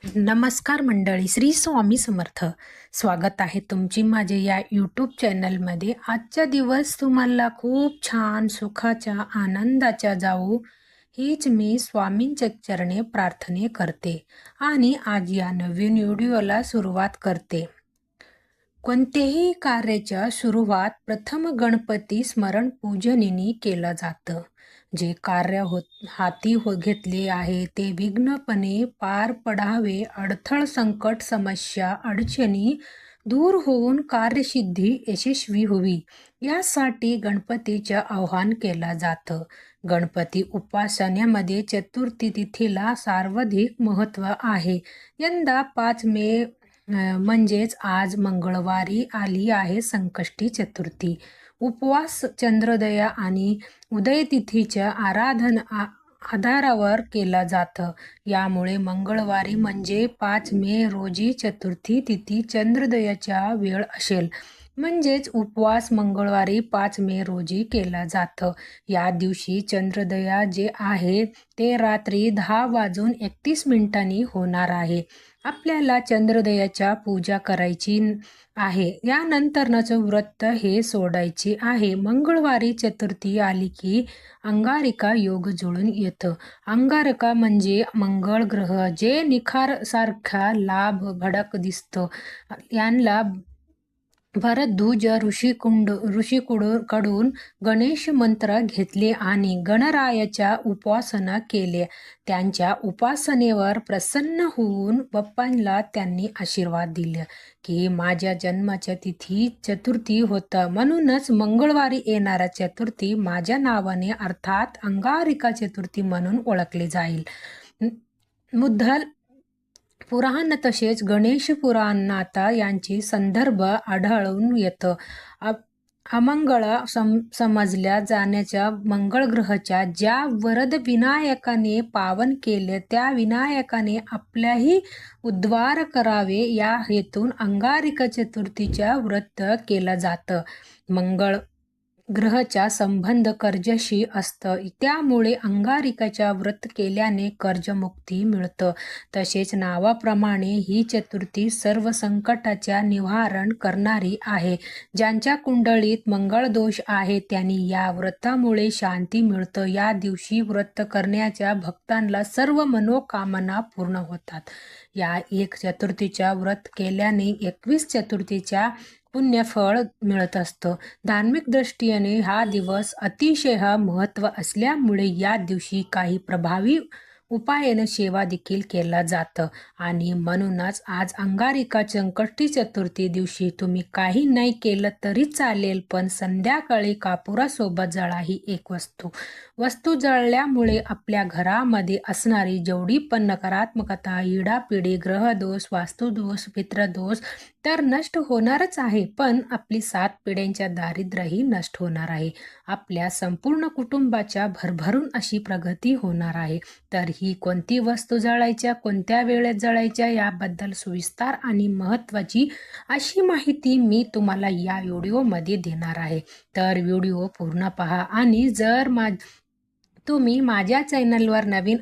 नमस्कार मंडळी, श्री स्वामी समर्थ. स्वागत आहे तुमची माझे या यूट्यूब चॅनलमध्ये. आजचा दिवस तुम्हाला खूप छान सुखाच्या आनंदाच्या जाऊ हीच मी स्वामींच्या चरणी प्रार्थने करते आणि आज या नवीन व्हिडिओला सुरुवात करते. कोणत्याही कार्याच्या सुरुवात प्रथम गणपती स्मरण पूजनेने केलं जातं. जे कार्य हाती घेतले आहे ते विघ्नपणे पार पडावे, अडथळ संकट समस्या अडचणी दूर होऊन कार्यसिद्धी यशस्वी होवी यासाठी गणपतीचं आवाहन केलं जातं. गणपती उपासनेमध्ये चतुर्थी तिथीला सर्वाधिक महत्त्व आहे. यंदा 5 मे म्हणजेच आज मंगळवारी आली आहे संकष्टी चतुर्थी. उपवास चंद्रोदय आणि उदयतिथीच्या आधारावर केला जातं. यामुळे मंगळवारी म्हणजे 5 मे रोजी चतुर्थी तिथी चंद्रोदयाच्या वेळ असेल. म्हणजेच उपवास मंगळवारी 5 मे रोजी केला जातं. या दिवशी चंद्रोदय जे आहे ते रात्री 10:31 होणार आहे. आपल्याला चंद्रोदयाच्या पूजा करायची आहे. यानंतरचं व्रत हे सोडायचे आहे. मंगळवारी चतुर्थी आली की अंगारिका योग जुळून येतं. अंगारका म्हणजे मंगळ ग्रह जे निखारसारखा लाभ भडक दिसतो. यांना भरद्वाज ऋषीकडून गणेश मंत्र घेतले आणि गणरायाच्या उपासना केल्या. त्यांच्या उपासनेवर प्रसन्न होऊन बाप्पांना त्यांनी आशीर्वाद दिले की माझ्या जन्माच्या तिथी चतुर्थी होतं, म्हणूनच मंगळवारी येणाऱ्या चतुर्थी माझ्या नावाने अर्थात अंगारिका चतुर्थी म्हणून ओळखली जाईल. मुद्दल पुराण तसेच गणेश पुराणात यांची संदर्भ आढळून येतं. अमंगळ समजल्या जाण्याच्या मंगळ ग्रहाच्या ज्या वरद विनायकाने पावन केले त्या विनायकाने आपल्याही उद्धार करावे या हेतून अंगारिका चतुर्थीच्या व्रत केलं जातं. मंगळ ग्रहाचा संबंध कर्जाशी असतं, त्यामुळे अंगारिकाच्या व्रत केल्याने कर्जमुक्ती मिळतं. तसेच नावाप्रमाणे ही चतुर्थी सर्व संकटाच्या निवारण करणारी आहे. ज्यांच्या कुंडलीत मंगळ दोष आहे त्यांनी या व्रतामुळे शांती मिळतं. या दिवशी व्रत करण्याच्या भक्तांना सर्व मनोकामना पूर्ण होतात. या एक चतुर्थीच्या व्रत केल्याने 21 चतुर्थीच्या पुण्यफळ मिळत असतं. धार्मिक दृष्टीने हा दिवस अतिशय महत्त्व असल्यामुळे या दिवशी काही प्रभावी उपायाने सेवा देखील केला जातं आणि म्हणूनच आज अंगारिका संकष्टी चतुर्थी दिवशी तुम्ही काही नाही केलं तरी चालेल, पण संध्याकाळी कापुरासोबत जळा ही एक वस्तू जळल्यामुळे आपल्या घरामध्ये असणारी जेवढी पण नकारात्मकता, इडापिडी, ग्रहदोष, वास्तुदोष, पितृदोष तर नष्ट होणारच आहे, पण आपली 7 पिढ्यांच्या दारिद्र्यही नष्ट होणार आहे. आपल्या संपूर्ण कुटुंबाच्या भरभरून अशी प्रगती होणार आहे. तर ही कोणती वस्तू जळायच्या, कोणत्या वेळेत जळायच्या याबद्दल सविस्तर आणि महत्त्वाची अशी माहिती मी तुम्हाला या व्हिडिओमध्ये देणार आहे. तर व्हिडिओ पूर्ण पहा आणि जर तुम्ही माझ्या चॅनलवर नवीन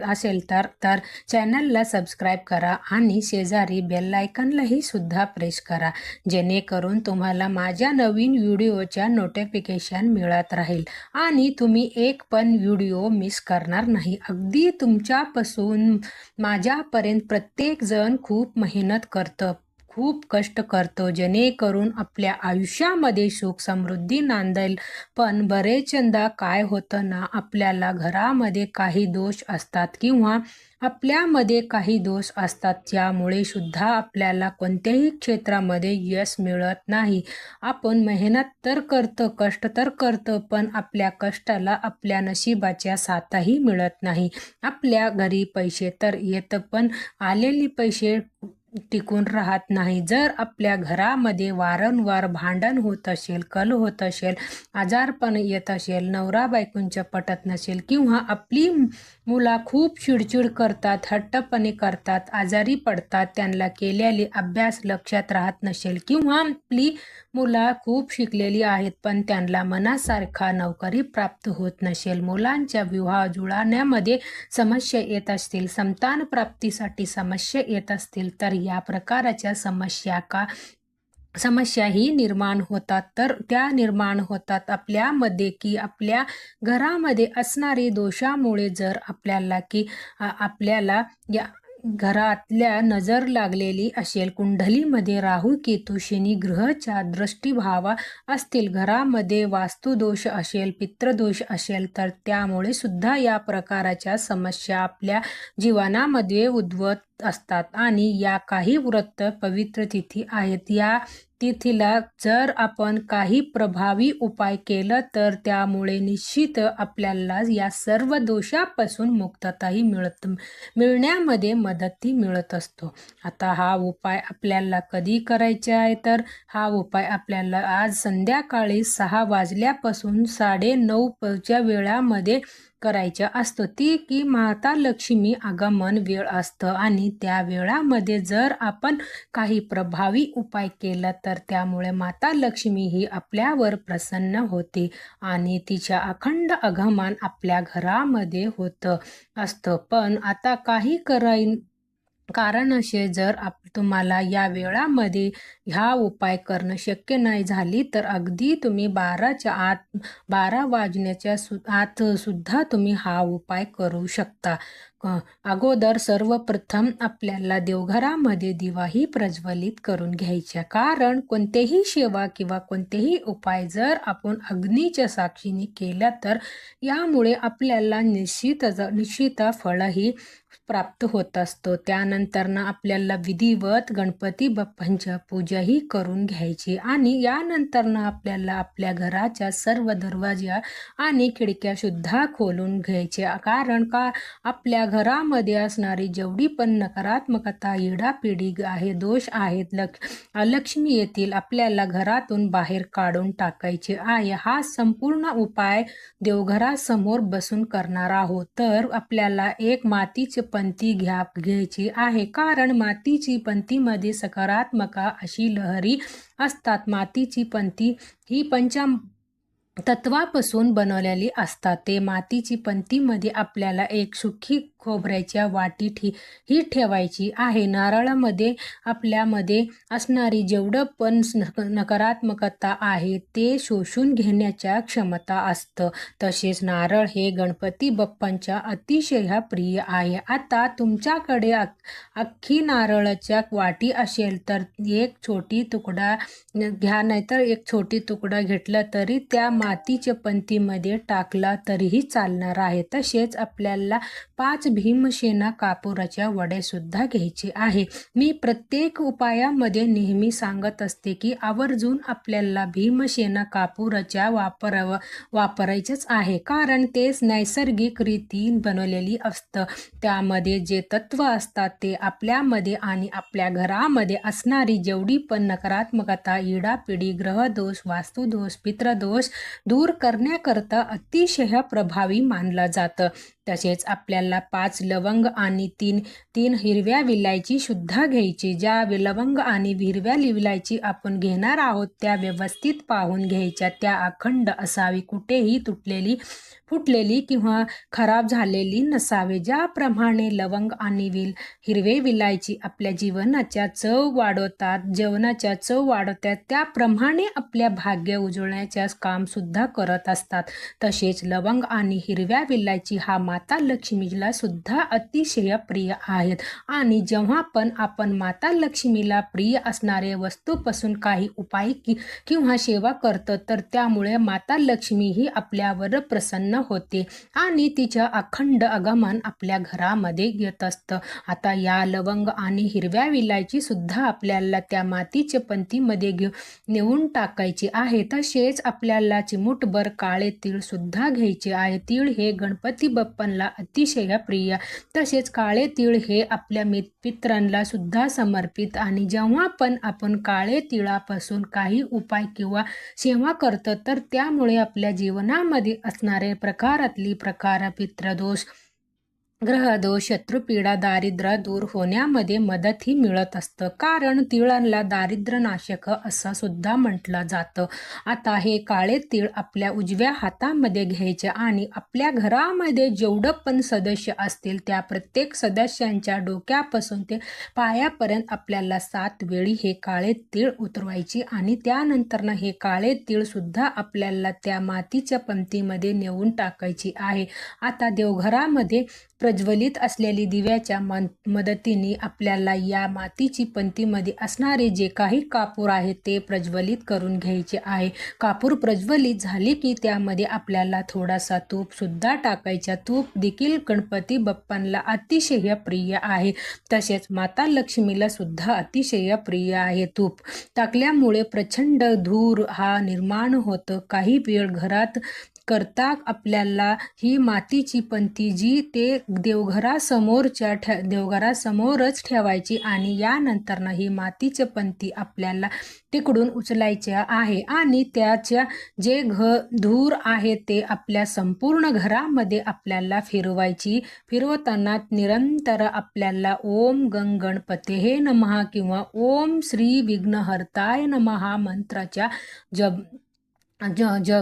असेल तर चॅनलला सबस्क्राईब करा आणि शेजारी बेल आयकॉनलाही सुद्धा प्रेस करा, जेणेकरून तुम्हाला माझ्या नवीन व्हिडिओच्या नोटिफिकेशन मिळत राहील आणि तुम्ही एक पण व्हिडिओ मिस करणार नाही. अगदी तुमच्यापासून माझ्यापर्यंत प्रत्येकजण खूप मेहनत करतं, खूप कष्ट करतो, जेणेकरून आपल्या आयुष्यामध्ये सुख समृद्धी नांदेल. पण बरेचदा काय होतं ना, आपल्याला घरामध्ये काही दोष असतात किंवा आपल्यामध्ये काही दोष असतात, ज्यामुळे सुद्धा आपल्याला कोणत्याही क्षेत्रामध्ये यश मिळत नाही. आपण मेहनत तर करतो, कष्ट तर करतो, पण आपल्या कष्टाला आपल्या नशिबाच्या साथही मिळत नाही. आपल्या घरी पैसे तर येतं, पण आलेले पैसे टिकून राहत नाही. जर आपल्या घरामध्ये वारंवार भांडण होत असेल, कल होत असेल, आजारपण येत असेल, नवरा बायकोंच्या पटत नसेल किंवा आपली मुलं खूप चिडचिड करतात, हट्टपणे करतात, आजारी पडतात, त्यांना केलेली अभ्यास लक्षात राहत नसेल किंवा आपली मुलं खूप शिकलेली आहेत पण त्यांना मनासारखा नोकरी प्राप्त होत नसेल, मुलांच्या विवाह जुळण्यामध्ये समस्या येत असतील, संतान प्राप्तीसाठी समस्या येत असतील, तर या प्रकारच्या समस्या ही निर्माण होतात. तर त्या निर्माण होतात आपल्यामध्ये की आपल्या घरामध्ये असणारी दोषामुळे. जर आपल्याला या घरातल्या नजर लागलेली असेल, कुंडलीमध्ये राहू केतू शनी ग्रहच्या दृष्टीभावा असतील, घरामध्ये वास्तुदोष असेल, पितृदोष असेल, तर त्यामुळे सुद्धा या प्रकारच्या समस्या आपल्या जीवनामध्ये उद्भवत असतात. आणि या काही व्रत पवित्र तिथी आहेत. या तिथीला जर आपण काही प्रभावी उपाय केला तर त्यामुळे निश्चित आपल्याला या सर्व दोषापासून मुक्तताही मिळण्यामध्ये मदतही मिळत असतो. आता हा उपाय आपल्याला कधी करायचा आहे, तर हा उपाय आपल्याला आज संध्याकाळी 6 वाजल्यापासून 9:30च्या वेळामध्ये करायचा असतो. ती की माता लक्ष्मी आगमन वेळ असतं आणि त्या वेळामध्ये जर आपण काही प्रभावी उपाय केला तर त्यामुळे माता लक्ष्मी ही आपल्यावर प्रसन्न होते आणि तिच्या अखंड आगमन आपल्या घरामध्ये होत असतं. पण आता काही कारण असे, जर तुम्हाला या वेळामध्ये हा उपाय करणं शक्य नाही झाली तर अगदी तुम्ही 12 वाजण्याच्या आत सुद्धा तुम्ही हा उपाय करू शकता. अगोदर सर्वप्रथम आपल्याला देवघरामध्ये दिवाही प्रज्वलित करून घ्यायच्या. कारण कोणतेही सेवा किंवा कोणतेही उपाय जर आपण अग्नीच्या साक्षीने केला तर यामुळे आपल्याला निश्चित फळही प्राप्त होत असतो. त्यानंतर आपल्याला विधिवत गणपती बाप्पांच्या पूजाही करून घ्यायची आणि यानंतर आपल्याला आपल्या घराच्या सर्व दरवाजा आणि खिडक्या सुद्धा खोलून घ्यायच्या. कारण का आपल्या घरामध्ये असणारी जेवढी पण नकारात्मकता, इडापिडी आहे, दोष आहेत, अलक्ष्मी येतील, आपल्याला घरातून बाहेर काढून टाकायचे आहे. हा संपूर्ण उपाय देवघरासमोर बसून करणार आहोत. तर आपल्याला एक मातीची पंती घ्यायची आहे. कारण मातीची पंतीमध्ये सकारात्मक अशी लहरी असतात. मातीची पंती ही तत्वापासून बनवलेली असतात. ते मातीची पंतीमध्ये आपल्याला एक सुखी खोबऱ्याच्या वाटी ही ठेवायची आहे. नारळामध्ये आपल्यामध्ये असणारी जेवढं पण नकारात्मकता आहे ते शोषून घेण्याच्या क्षमता असतं. तसेच नारळ हे गणपती बाप्पांच्या अतिशय प्रिय आहे. आता तुमच्याकडे अख्खी नारळाच्या वाटी असेल तर एक छोटी तुकडा घ्या, नाहीतर एक छोटी तुकडा घेतला तरी त्या मातीच्या पंतीमध्ये टाकला तरीही चालणार आहे. तसेच आपल्याला 5 भीमसेना कापुराच्या वड्या सुद्धा घ्यायचे आहे. मी प्रत्येक उपायामध्ये नेहमी सांगत असते की आवर्जून आपल्याला भीमसेना कापुराच्या वापरायचंच आहे. कारण तेच नैसर्गिक रीतीने बनवलेली असतं. त्यामध्ये जे तत्व असतात ते आपल्यामध्ये आणि आपल्या घरामध्ये असणारी जेवढी पण नकारात्मकता, इडापिडी, ग्रहदोष, वास्तुदोष, पितृदोष दूर करण्याकरता अतिशय प्रभावी मानलं जातं. तसेच आपल्याला 5 लवंग आणि 3 हिरव्या विलायची सुद्धा घ्यायची. ज्या लवंग आणि हिरव्या विलायची आपण घेणार आहोत त्या व्यवस्थित पाहून घ्यायच्या. त्या अखंड असावी, कुठेही फुटलेली किंवा खराब झालेली नसावे. ज्याप्रमाणे लवंग आणि हिरवे विलायची आपल्या जेवणाच्या चव वाढवतात, त्याप्रमाणे आपल्या भाग्य उजळण्याचे काम सुद्धा करत असतात. तसेच लवंग आणि हिरव्या विलायची हा माता लक्ष्मीला सुद्धा अतिशय प्रिय आहेत. आणि जेव्हा पण आपण माता लक्ष्मीला प्रिय असणारे वस्तूपासून काही उपाय किंवा सेवा करतो तर त्यामुळे माता लक्ष्मी ही आपल्यावर प्रसन्न होते आणि तिच्या अखंड आगमन आपल्या घरामध्ये येत असतं. आता या लवंग आणि हिरव्या विलायची सुद्धा आपल्याला त्या मातीच्या पंतीमध्ये नेऊन टाकायची आहे. तसेच आपल्याला चिमूटभर काळे तीळ सुद्धा घ्यायचे आहे. तीळ हे गणपती बाप्पांना अतिशय प्रिय प्रिय. तसेच काळे तीळ हे आपल्या पितरांना सुद्धा समर्पित. आणि जेव्हा पण आपण काळे तिळापासून काही उपाय किंवा सेवा करतो तर त्यामुळे आपल्या जीवनामध्ये असणारे प्रकारातली प्रकार पितृदोष, ग्रहदोष, शत्रुपीडा, दारिद्र्य दूर होण्यामध्ये मदतही मिळत असतं. कारण तिळांना दारिद्र्यनाशक असं सुद्धा म्हटलं जातं. आता हे काळे तीळ आपल्या उजव्या हातामध्ये घ्यायचे आणि आपल्या घरामध्ये जेवढं पण सदस्य असतील त्या प्रत्येक सदस्यांच्या डोक्यापासून ते पायापर्यंत आपल्याला 7 वेळी हे काळे तीळ उतरवायची आणि त्यानंतर हे काळे तीळ सुद्धा आपल्याला त्या मातीच्या पंक्तीमध्ये नेऊन टाकायची आहे. आता देवघरामध्ये प्रज्वलित असलेली दिव्याच्या मदतीने आपल्याला या मातीची पंक्तीमध्ये असणारे जे काही कापूर आहे ते प्रज्वलित करून घ्यायचे आहे. कापूर प्रज्वलित झाली की त्यामध्ये आपल्याला थोडासा तूप सुद्धा टाकायचा. तूप देखील गणपती बाप्पांना अतिशय प्रिय आहे. तसेच माता लक्ष्मीला सुद्धा अतिशय प्रिय आहे. तूप टाकल्यामुळे प्रचंड धूर हा निर्माण होतं. काही वेळ घरात करता आपल्याला ही मातीची पंती जी ते देवघरासमोरच ठेवायची आणि यानंतर ही मातीची पंती आपल्याला तिकडून उचलायचे आहे आणि त्याच्या जे धूर आहे ते आपल्या संपूर्ण घरामध्ये आपल्याला फिरवायची. फिरवताना निरंतर आपल्याला ओम गंग गणपतेहे नमः किंवा ओम श्री विघ्नहर्ताय नमः मंत्राच्या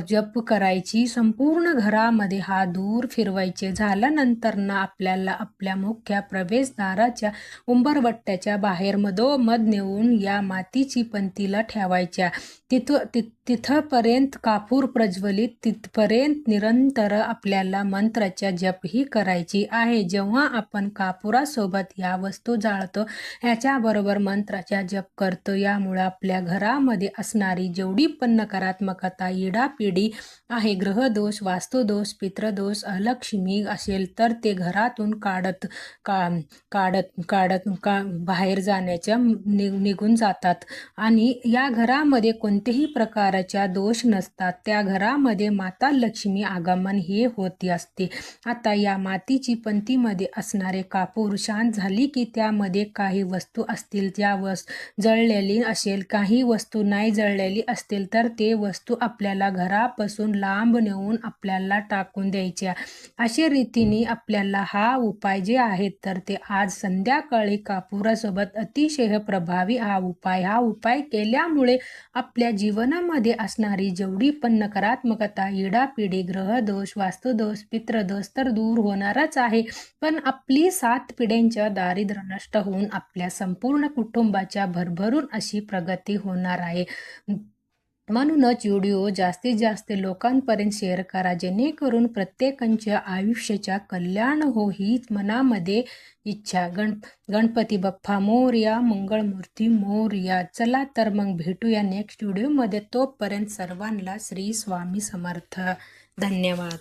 जप करायची. संपूर्ण घरामध्ये हा धूर फिरवायचे. झाल्यानंतर आपल्याला आपल्या मुख्य प्रवेशद्वाराच्या उंबरवट्याच्या बाहेर मधोमध नेऊन या मातीची पंतीला ठेवायच्या. तिथपर्यंत कापूर प्रज्वलित तिथपर्यंत निरंतर आपल्याला मंत्राच्या जप ही करायची आहे. जेव्हा आपण कापुरासोबत या वस्तू जाळतो ह्याच्याबरोबर मंत्राच्या जप करतो यामुळे आपल्या घरामध्ये असणारी जेवढी पण नकारात्मकता, इडापिडी आहे, ग्रहदोष, वास्तुदोष, पितृदोष, अलक्ष्मी असेल तर ते घरातून बाहेर जाण्याच्या निघून जातात आणि या घरामध्ये कोणत्याही प्रकारच्या दोष नसतात. त्या घरामध्ये माता लक्ष्मी आगमन हे होती असते. आता या मातीची पंतीमध्ये असणारे कापूर शांत झाली की त्यामध्ये काही वस्तू असतील ज्या जळलेली असेल, काही वस्तू नाही जळलेली असतील तर ते वस्तू आपल्याला घरापासून लांब नेऊन आपल्याला टाकून द्यायच्या. अशा रीतीने आपल्याला हा उपाय जे आहे तर ते आज संध्याकाळी कापुरासोबत अतिशय प्रभावी हा उपाय केल्यामुळे आपल्या जीवनामध्ये असणारी जेवढी पण नकारात्मकता, इडापिडी, ग्रहदोष, वास्तुदोष, पितृदोष तर दूर होणारच आहे. पण आपली 7 पिढ्यांच्या दारिद्र्य नष्ट होऊन आपल्या संपूर्ण कुटुंबाच्या भरभरून अशी प्रगती होणार आहे. म्हणूनच व्हिडिओ जास्तीत जास्त लोकांपर्यंत शेअर करा जेणेकरून प्रत्येकाच्या आयुष्याच्या कल्याण हो हीच मनामध्ये इच्छा. गणपती बाप्पा मोरया, मंगळमूर्ती मोरया. चला तर मग भेटूया नेक्स्ट व्हिडिओमध्ये. तोपर्यंत सर्वांना श्री स्वामी समर्थ. धन्यवाद.